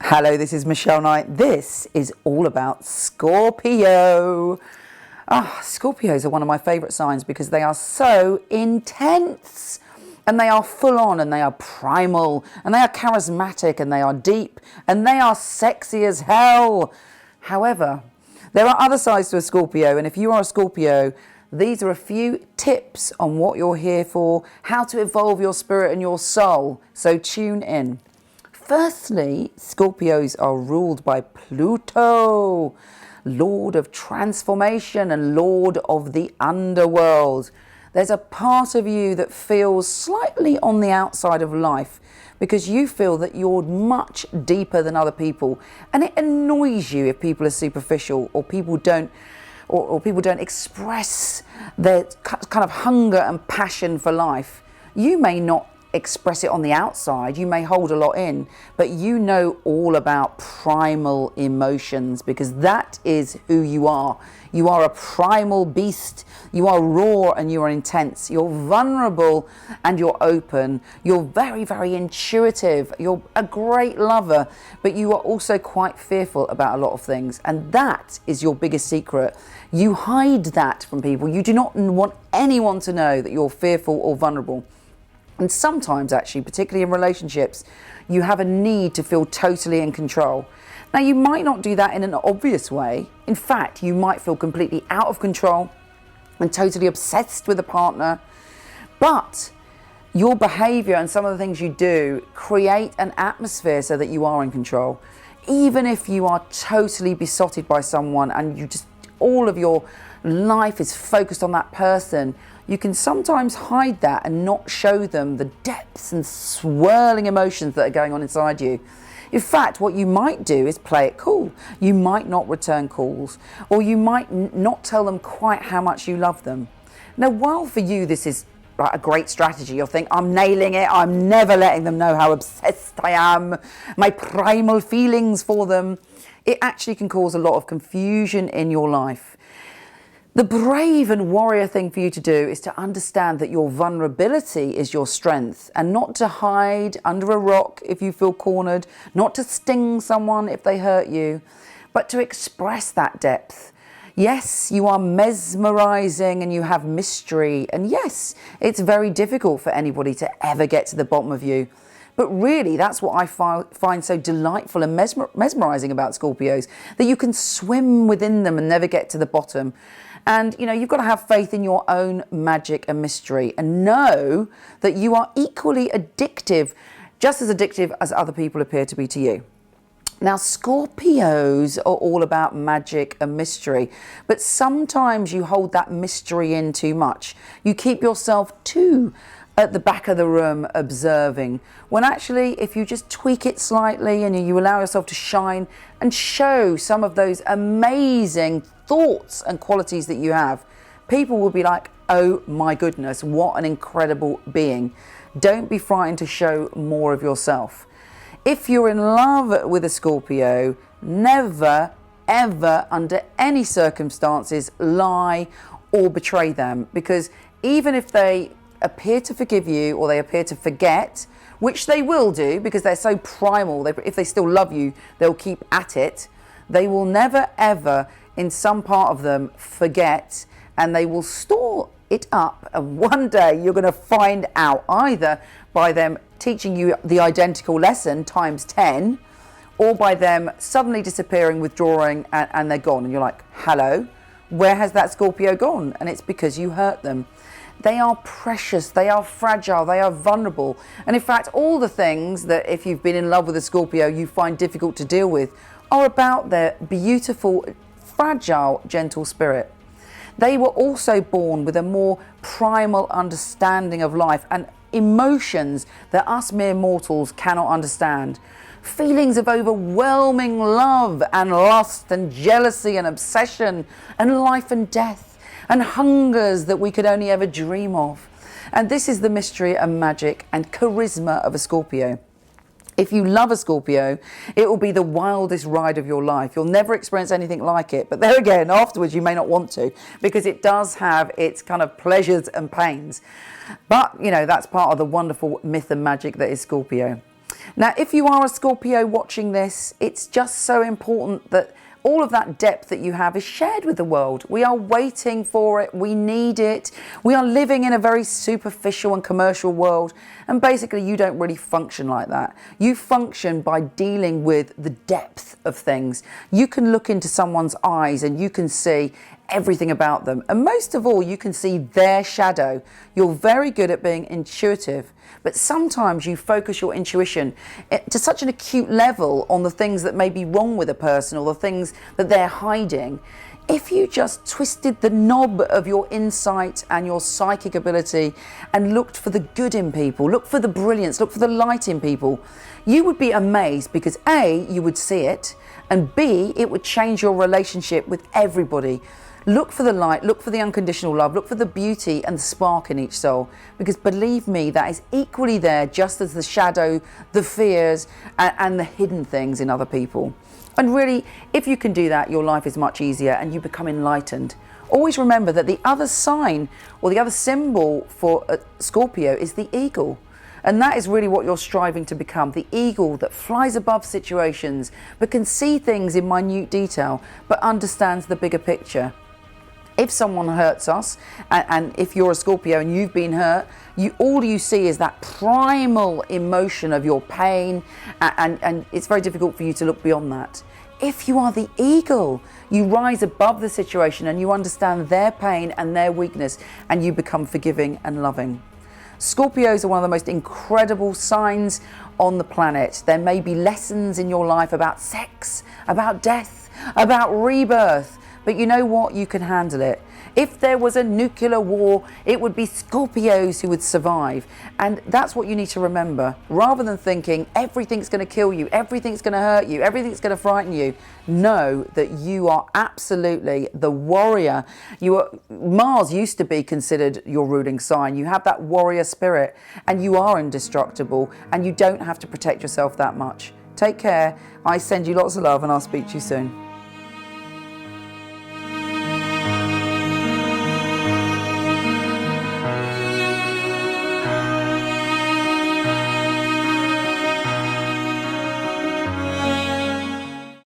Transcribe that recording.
Hello, this is Michele Knight. This is all about Scorpio. Scorpios are one of my favourite signs because they are so intense and they are full on and they are primal and they are charismatic and they are deep and they are sexy as hell. However, there are other sides to a Scorpio, and if you are a Scorpio, these are a few tips on what you're here for, how to evolve your spirit and your soul. So tune in. Firstly, Scorpios are ruled by Pluto, Lord of transformation and Lord of the underworld. There's a part of you that feels slightly on the outside of life because you feel that you're much deeper than other people, and it annoys you if people are superficial or people don't express their kind of hunger and passion for life. You may not express it on the outside, you may hold a lot in, but you know all about primal emotions because that is who you are. You are a primal beast. You are raw and you are intense. You're vulnerable and you're open. You're very, very intuitive. You're a great lover, but you are also quite fearful about a lot of things, and that is your biggest secret. You hide that from people. You do not want anyone to know that you're fearful or vulnerable. And sometimes, actually, particularly in relationships, you have a need to feel totally in control. Now, you might not do that in an obvious way. In fact, you might feel completely out of control and totally obsessed with a partner. But your behavior and some of the things you do create an atmosphere so that you are in control. Even if you are totally besotted by someone and all of your life is focused on that person, you can sometimes hide that and not show them the depths and swirling emotions that are going on inside you. In fact, what you might do is play it cool. You might not return calls, or you might not tell them quite how much you love them. Now, while for you this is a great strategy, you'll think, I'm nailing it, I'm never letting them know how obsessed I am, my primal feelings for them, it actually can cause a lot of confusion in your life. The brave and warrior thing for you to do is to understand that your vulnerability is your strength, and not to hide under a rock if you feel cornered, not to sting someone if they hurt you, but to express that depth. Yes, you are mesmerizing and you have mystery, and yes, it's very difficult for anybody to ever get to the bottom of you. But really, that's what I find so delightful and mesmerizing about Scorpios, that you can swim within them and never get to the bottom. And, you've got to have faith in your own magic and mystery and know that you are equally addictive, just as addictive as other people appear to be to you. Now, Scorpios are all about magic and mystery, but sometimes you hold that mystery in too much. You keep yourself too at the back of the room observing, when actually if you just tweak it slightly and you allow yourself to shine and show some of those amazing thoughts and qualities that you have, people will be like, oh my goodness, what an incredible being. Don't be frightened to show more of yourself. If you're in love with a Scorpio, never ever under any circumstances lie or betray them, because even if they appear to forgive you or they appear to forget, which they will do because they're so primal, if they still love you, they'll keep at it. They will never ever, in some part of them, forget, and they will store it up, and one day you're going to find out, either by them teaching you the identical lesson times 10, or by them suddenly disappearing, withdrawing, and they're gone, and you're like, hello, where has that Scorpio gone? And it's because you hurt them. They are precious, they are fragile, they are vulnerable. And in fact, all the things that if you've been in love with a Scorpio you find difficult to deal with are about their beautiful, fragile, gentle spirit. They were also born with a more primal understanding of life and emotions that us mere mortals cannot understand. Feelings of overwhelming love and lust and jealousy and obsession and life and death, and hungers that we could only ever dream of. And this is the mystery and magic and charisma of a Scorpio. If you love a Scorpio, it will be the wildest ride of your life. You'll never experience anything like it. But there again, afterwards, you may not want to, because it does have its kind of pleasures and pains. But, that's part of the wonderful myth and magic that is Scorpio. Now, if you are a Scorpio watching this, it's just so important that all of that depth that you have is shared with the world. We are waiting for it. We need it. We are living in a very superficial and commercial world. And basically, you don't really function like that. You function by dealing with the depth of things. You can look into someone's eyes and you can see everything about them. And most of all, you can see their shadow. You're very good at being intuitive, but sometimes you focus your intuition to such an acute level on the things that may be wrong with a person or the things that they're hiding. If you just twisted the knob of your insight and your psychic ability and looked for the good in people, look for the brilliance, look for the light in people, you would be amazed because A, you would see it, and B, it would change your relationship with everybody. Look for the light, look for the unconditional love, look for the beauty and the spark in each soul, because believe me, that is equally there just as the shadow, the fears and the hidden things in other people. And really, if you can do that, your life is much easier and you become enlightened. Always remember that the other sign or the other symbol for Scorpio is the eagle. And that is really what you're striving to become, the eagle that flies above situations, but can see things in minute detail, but understands the bigger picture. If someone hurts us, and if you're a Scorpio and you've been hurt, all you see is that primal emotion of your pain, and it's very difficult for you to look beyond that. If you are the eagle, you rise above the situation and you understand their pain and their weakness, and you become forgiving and loving. Scorpios are one of the most incredible signs on the planet. There may be lessons in your life about sex, about death, about rebirth, but you know what? You can handle it. If there was a nuclear war, it would be Scorpios who would survive. And that's what you need to remember. Rather than thinking everything's going to kill you, everything's going to hurt you, everything's going to frighten you, know that you are absolutely the warrior. Mars used to be considered your ruling sign. You have that warrior spirit and you are indestructible and you don't have to protect yourself that much. Take care. I send you lots of love and I'll speak to you soon.